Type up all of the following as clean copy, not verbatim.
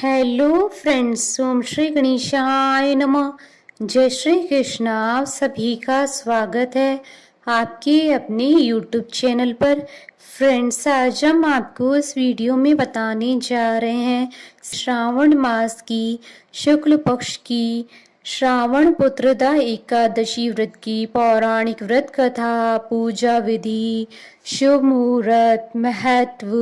Hello friends, ओम श्री गणेशाय नमः। जय श्री कृष्ण। आप सभी का स्वागत है आपके अपने यूट्यूब चैनल पर। फ्रेंड्स, आज हम आपको इस वीडियो में बताने जा रहे हैं श्रावण मास की शुक्ल पक्ष की श्रावण पुत्रदा एकादशी व्रत की पौराणिक व्रत कथा, पूजा विधि, शुभ मुहूर्त, महत्व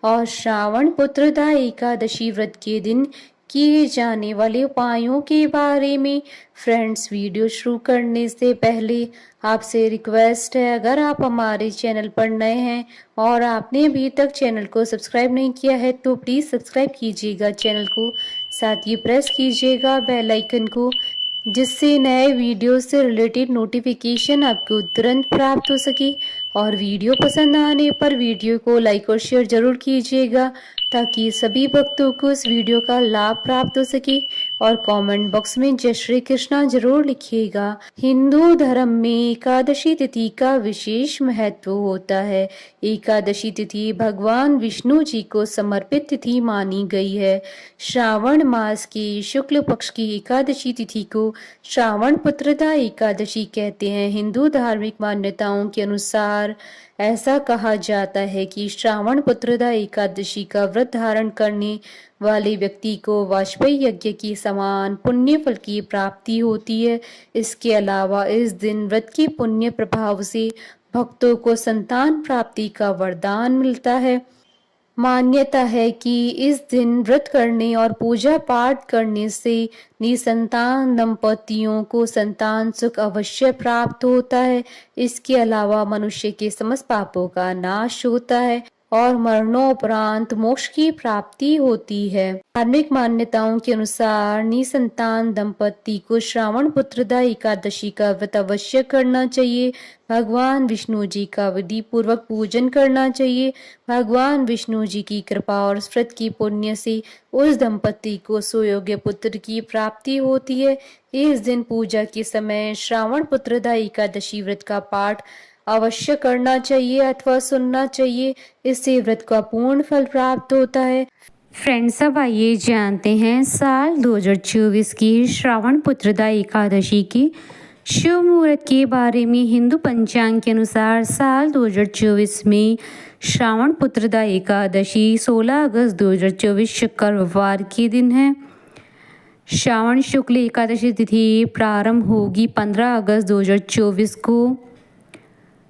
और श्रावण पुत्रदा एकादशी व्रत के दिन किए जाने वाले उपायों के बारे में। फ्रेंड्स, वीडियो शुरू करने से पहले आपसे रिक्वेस्ट है, अगर आप हमारे चैनल पर नए हैं और आपने अभी तक चैनल को सब्सक्राइब नहीं किया है तो प्लीज़ सब्सक्राइब कीजिएगा चैनल को, साथ ही प्रेस कीजिएगा बेल आइकन को, जिससे नए वीडियो से रिलेटेड नोटिफिकेशन आपको तुरंत प्राप्त हो सके। और वीडियो पसंद आने पर वीडियो को लाइक और शेयर जरूर कीजिएगा ताकि सभी भक्तों को इस वीडियो का लाभ प्राप्त हो सके। और कमेंट बॉक्स में जय श्री कृष्णा जरूर लिखिएगा। हिंदू धर्म में एकादशी तिथि का विशेष महत्व होता है। एकादशी तिथि भगवान विष्णु जी को समर्पित तिथि मानी गई है। श्रावण मास की शुक्ल पक्ष की एकादशी तिथि को श्रावण पुत्रदा एकादशी कहते हैं। हिंदू धार्मिक मान्यताओं के अनुसार ऐसा कहा जाता है कि श्रावण पुत्रदा एकादशी का व्रत धारण करने वाले व्यक्ति को वाजपेयी यज्ञ की समान पुण्य फल की प्राप्ति होती है। इसके अलावा इस दिन व्रत के पुण्य प्रभाव से भक्तों को संतान प्राप्ति का वरदान मिलता है। मान्यता है कि इस दिन व्रत करने और पूजा पाठ करने से निसंतान दंपतियों को संतान सुख अवश्य प्राप्त होता है। इसके अलावा मनुष्य के समस्त पापों का नाश होता है और मरणोपरांत मोक्ष की प्राप्ति होती है। धार्मिक मान्यताओं के अनुसार निसंतान दंपति को श्रावण पुत्रदा एकादशी का व्रत अवश्य करना चाहिए। भगवान विष्णु जी का विधि पूर्वक पूजन करना चाहिए। भगवान विष्णु जी की कृपा और व्रत की पुण्य से उस दंपति को सुयोग्य पुत्र की प्राप्ति होती है। इस दिन पूजा के समय श्रावण पुत्रदा एकादशी व्रत का पाठ अवश्य करना चाहिए अथवा सुनना चाहिए। इससे व्रत का पूर्ण फल प्राप्त होता है। फ्रेंड्स, अब आइए जानते हैं साल 2024 की श्रावण पुत्रदा एकादशी की शुभ मुहूर्त के बारे में। हिंदू पंचांग के अनुसार साल 2024 में श्रावण पुत्रदा एकादशी 16 अगस्त 2024 शुक्रवार के दिन है। श्रावण शुक्ल एकादशी तिथि प्रारंभ होगी 15 अगस्त 2024 को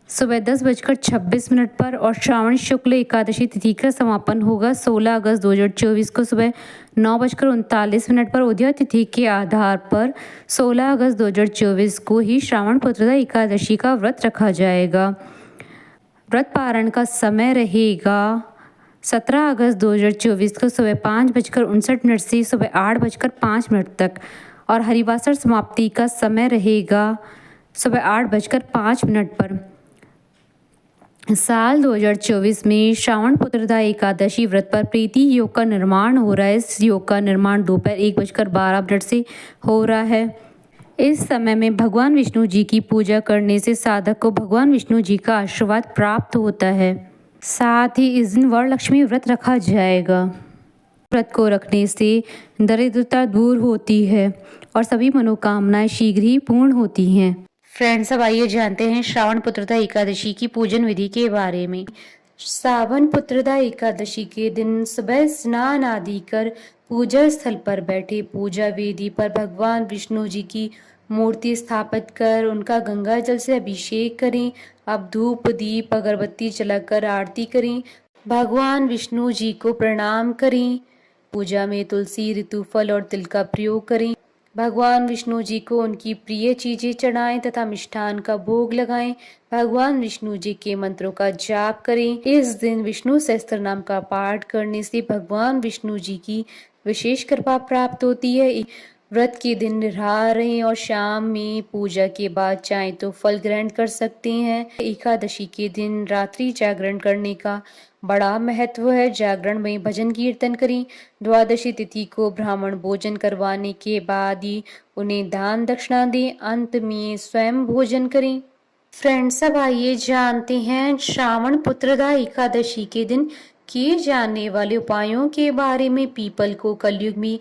सुबह 10:26 पर और श्रावण शुक्ल एकादशी तिथि का समापन होगा 16 अगस्त 2024 को सुबह 9:39 पर। उदय तिथि के आधार पर 16 अगस्त 2024 को ही श्रावण पुत्रदा एकादशी का व्रत रखा जाएगा। व्रत पारण का समय रहेगा 17 अगस्त 2024 को सुबह 5:59 से सुबह 8:05 तक और हरिवासर समाप्ति का समय रहेगा सुबह 8:05 पर। साल 2024 में श्रावण पुत्रदा एकादशी व्रत पर प्रीति योग का निर्माण हो रहा है। इस योग का निर्माण दोपहर 1:12 से हो रहा है। इस समय में भगवान विष्णु जी की पूजा करने से साधक को भगवान विष्णु जी का आशीर्वाद प्राप्त होता है। साथ ही इस दिन वरलक्ष्मी व्रत रखा जाएगा। व्रत को रखने से दरिद्रता दूर होती है और सभी मनोकामनाएं शीघ्र ही पूर्ण होती हैं। फ्रेंड्स, अब आइए जानते हैं श्रावण पुत्रदा एकादशी की पूजन विधि के बारे में। श्रावण पुत्रदा एकादशी के दिन सुबह स्नान आदि कर पूजा स्थल पर बैठे पूजा वेदी पर भगवान विष्णु जी की मूर्ति स्थापित कर उनका गंगा जल से अभिषेक करें। अब धूप दीप अगरबत्ती जलाकर आरती करें। भगवान विष्णु जी को प्रणाम करें। पूजा में तुलसी, ऋतुफल और तिल का प्रयोग करें। भगवान विष्णु जी को उनकी प्रिय चीजें चढ़ाएं तथा मिष्ठान का भोग लगाएं। भगवान विष्णु जी के मंत्रों का जाप करें। इस दिन विष्णु सहस्त्र नाम का पाठ करने से भगवान विष्णु जी की विशेष कृपा प्राप्त होती है। व्रत के दिन निराहार रहें और शाम में पूजा के बाद चाहे तो फल ग्रहण कर सकते हैं। एकादशी के दिन रात्रि जागरण करने का बड़ा महत्व है। जागरण में भजन कीर्तन करें। द्वादशी तिथि को ब्राह्मण भोजन करवाने के बाद ही उन्हें दान दक्षिणा दें। अंत में स्वयं भोजन करें। फ्रेंड्स, अब आइए जानते हैं श्रावण पुत्रदा एकादशी के दिन किए जाने वाले उपायों के बारे में। पीपल को कलयुग में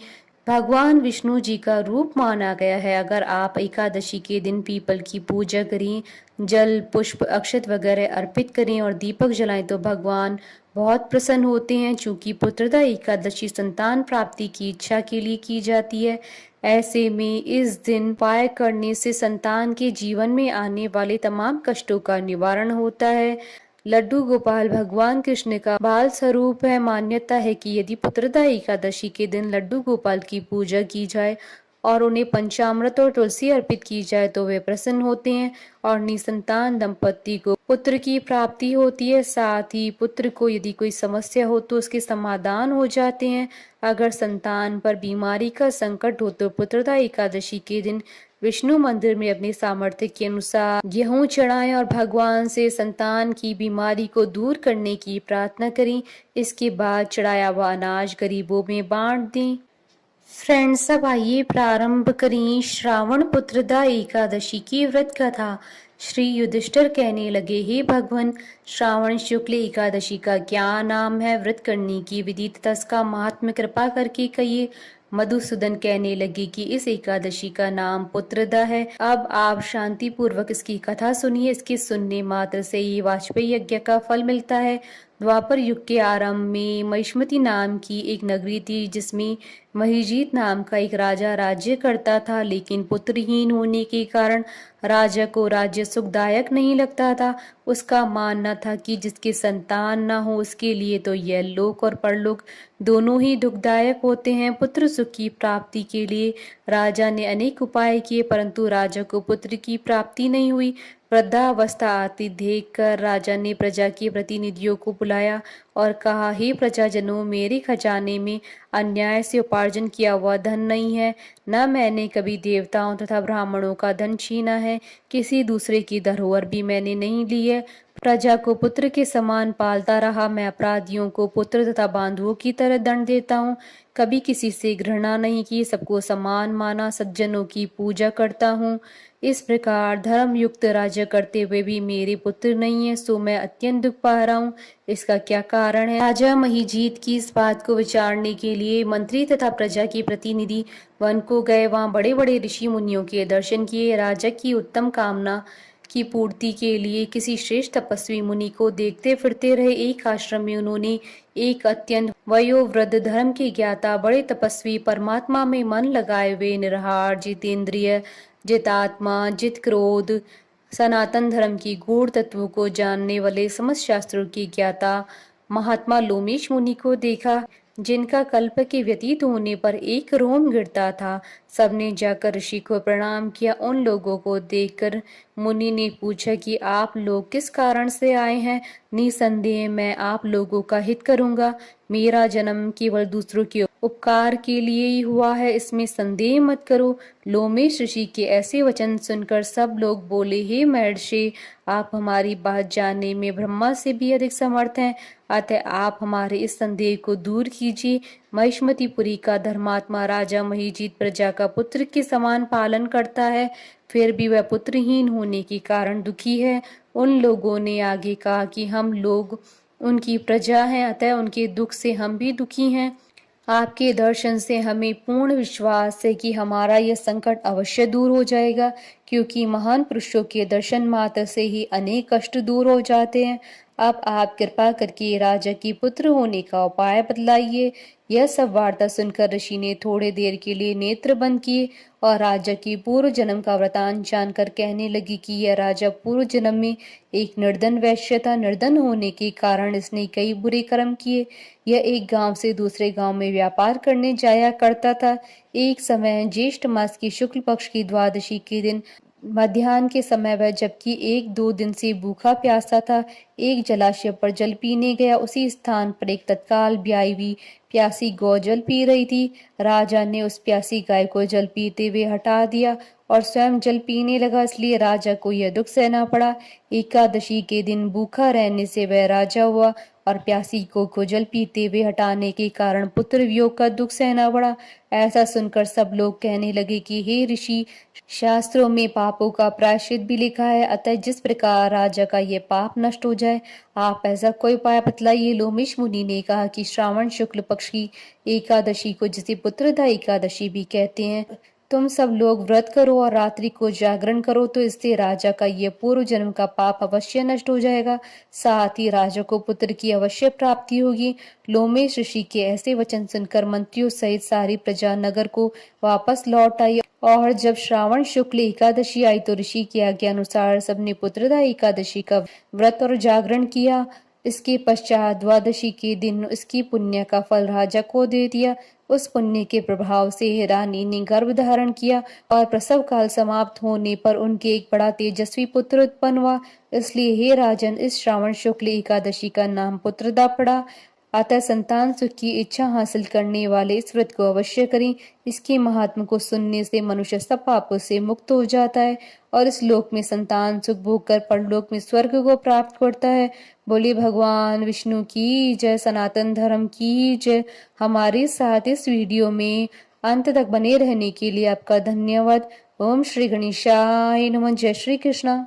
भगवान विष्णु जी का रूप माना गया है। अगर आप एकादशी के दिन पीपल की पूजा करें, जल पुष्प अक्षत वगैरह अर्पित करें और दीपक जलाएं तो भगवान बहुत प्रसन्न होते हैं। चूंकि पुत्रदा एकादशी संतान प्राप्ति की इच्छा के लिए की जाती है, ऐसे में इस दिन उपाय करने से संतान के जीवन में आने वाले तमाम कष्टों का निवारण होता है। लड्डू गोपाल भगवान कृष्ण का बाल स्वरूप है। मान्यता है कि यदि पुत्रदा एकादशी के दिन लड्डू गोपाल की पूजा की जाए और उन्हें पंचामृत और तुलसी अर्पित की जाए तो वे प्रसन्न होते हैं और निसंतान दंपति को पुत्र की प्राप्ति होती है। साथ ही पुत्र को यदि कोई समस्या हो तो उसके समाधान हो जाते हैं। अगर संतान पर बीमारी का संकट हो तो पुत्रदा एकादशी के दिन विष्णु मंदिर में अपने सामर्थ्य के अनुसार गेहूं चढ़ाएं और भगवान से संतान की बीमारी को दूर करने की प्रार्थना करें। इसके बाद चढ़ाया हुआ अनाज गरीबों में बांट दें। फ्रेंड्स, अब आइए प्रारंभ करें श्रावण पुत्रदा एकादशी की व्रत कथा। श्री युधिष्ठिर कहने लगे, हे भगवान, श्रावण शुक्ल एकादशी का क्या नाम है? व्रत करने की विधि तथा इसका महात्म्य कृपा करके कहिए। मधुसूदन कहने लगे कि इस एकादशी का नाम पुत्रदा है। अब आप शांति पूर्वक इसकी कथा सुनिए। इसके सुनने मात्र से ही वाजपेयी यज्ञ का फल मिलता है। द्वापर युग के आरंभ में महिष्मति नाम की एक नगरी थी जिसमें महिजीत नाम का एक राजा राज्य करता था, लेकिन पुत्रहीन होने के कारण राजा को राज्य सुखदायक नहीं लगता था। उसका मानना था कि जिसके संतान न हो उसके लिए तो यह लोक और परलोक दोनों ही दुखदायक होते हैं। पुत्र सुख की प्राप्ति के लिए राजा ने अनेक उपाय किए, परंतु राजा को पुत्र की प्राप्ति नहीं हुई। वृद्धावस्था आती देखकर राजा ने प्रजा के प्रतिनिधियों को बुलाया और कहा, हे प्रजाजनों, मेरे खजाने में अन्याय से उपार्जन किया हुआ धन नहीं है। न मैंने कभी देवताओं तथा ब्राह्मणों का धन छीना है, किसी दूसरे की धरोहर भी मैंने नहीं ली है। प्रजा को पुत्र के समान पालता रहा। मैं अपराधियों को पुत्र तथा बांधुओं की तरह दंड देता हूँ। कभी किसी से घृणा नहीं की, सबको समान माना, सज्जनों की पूजा करता हूँ। इस प्रकार धर्म युक्त राज्य करते हुए भी मेरे पुत्र नहीं है, सो मैं अत्यंत दुख पा रहा हूँ। इसका क्या कारण है? राजा महिजीत की इस बात को विचारने के लिए मंत्री तथा प्रजा के प्रतिनिधि वन को गए। वहां बड़े बड़े ऋषि मुनियों के दर्शन किए। राजा की उत्तम कामना की पूर्ति के लिए किसी श्रेष्ठ तपस्वी मुनि को देखते फिरते रहे। एक आश्रम में उन्होंने एक अत्यंत वयोवृद्ध धर्म के ज्ञाता बड़े तपस्वी, परमात्मा में मन लगाए हुए, निरहार, जितेंद्रिय, जितात्मा, जित क्रोध, सनातन धर्म की गूढ़ तत्वों को जानने वाले समस्त शास्त्रों के ज्ञाता महात्मा लोमेश मुनि को देखा, जिनका कल्प के व्यतीत होने पर एक रोम गिरता था। सबने जाकर ऋषि को प्रणाम किया। उन लोगों को देखकर मुनि ने पूछा कि आप लोग किस कारण से आए हैं? निसंदेह मैं आप लोगों का हित करूंगा। मेरा जन्म केवल दूसरों के उपकार के लिए ही हुआ है, इसमें संदेह मत करो। लोमेश ऋषि के ऐसे वचन सुनकर सब लोग बोले, हे महर्षि, आप हमारी बात जानने में ब्रह्मा से भी अधिक समर्थ हैं, अतः आप हमारे इस संदेह को दूर कीजिए। महिष्मतिपुरी का धर्मात्मा राजा महिजीत प्रजा का पुत्र के समान पालन करता है, फिर भी वह पुत्रहीन होने के कारण दुखी है। उन लोगों ने आगे कहा कि हम लोग उनकी प्रजा हैं, अतः उनके दुख से हम भी दुखी हैं। आपके दर्शन से हमें पूर्ण विश्वास है कि हमारा यह संकट अवश्य दूर हो जाएगा, क्योंकि महान पुरुषों के दर्शन मात्र से ही अनेक कष्ट दूर हो जाते हैं। अब आप कृपा करके राजा की पुत्र होने का उपाय बतलाइए। यह सब वार्ता सुनकर ऋषि ने थोड़े देर के लिए नेत्र बंद किए और राजा की पूर्व जन्म का वृतांत जानकर कहने लगी कि यह राजा पूर्व जन्म में एक निर्धन वैश्य था। निर्धन होने के कारण इसने कई बुरे कर्म किए। यह एक गांव से दूसरे गांव में व्यापार करने जाया करता था। एक समय ज्येष्ठ मास की शुक्ल पक्ष की द्वादशी के दिन मध्याह्न के समय वह, जबकि 1-2 दिन से भूखा प्यासा था, एक जलाशय पर जल पीने गया। उसी स्थान पर एक तत्काल ब्याई हुई प्यासी गौ जल पी रही थी। राजा ने उस प्यासी गाय को जल पीते हुए हटा दिया और स्वयं जल पीने लगा, इसलिए राजा को यह दुख सहना पड़ा। एकादशी के दिन भूखा रहने से वह राजा हुआ और प्यासी को जल पीते हुए हटाने के कारण पुत्र वियोग का दुख सहना पड़ा। ऐसा सुनकर सब लोग कहने लगे कि हे ऋषि, शास्त्रों में पापों का प्रायश्चित भी लिखा है, अतः जिस प्रकार राजा का ये पाप नष्ट हो जाए आप ऐसा कोई उपाय बतलाइए। लोमेश मुनि ने कहा कि श्रावण शुक्ल पक्ष की एकादशी को जिसे पुत्रदा एकादशी भी कहते हैं, तुम सब लोग व्रत करो और रात्रि को जागरण करो, तो इससे राजा का ये पूर्व जन्म का पाप अवश्य नष्ट हो जाएगा, साथ ही राजा को पुत्र की अवश्य प्राप्ति होगी। लोमेश ऋषि के ऐसे वचन सुनकर मंत्रियों सहित सारी प्रजा नगर को वापस लौट आई और जब श्रावण शुक्ल एकादशी आई तो ऋषि की आज्ञा अनुसार सबने पुत्रदा एकादशी का व्रत और जागरण किया। इसके पश्चात द्वादशी के दिन इसकी पुण्य का फल राजा को दे दिया। उस पुण्य के प्रभाव से रानी ने गर्भ धारण किया और प्रसव काल समाप्त होने पर उनके एक बड़ा तेजस्वी पुत्र उत्पन्न हुआ। इसलिए हे राजन, इस श्रावण शुक्ल एकादशी का नाम पुत्रदा पड़ा। अतः संतान सुख की इच्छा हासिल करने वाले इस व्रत को अवश्य करें। इसके महात्म को सुनने से मनुष्य सब पापों से मुक्त हो जाता है और इस लोक में संतान सुख भोग कर परलोक में स्वर्ग को प्राप्त करता है। बोले भगवान विष्णु की जय, सनातन धर्म की जय। हमारे साथ इस वीडियो में अंत तक बने रहने के लिए आपका धन्यवाद। ओम श्री गणेशाय नमः। जय श्री कृष्णा।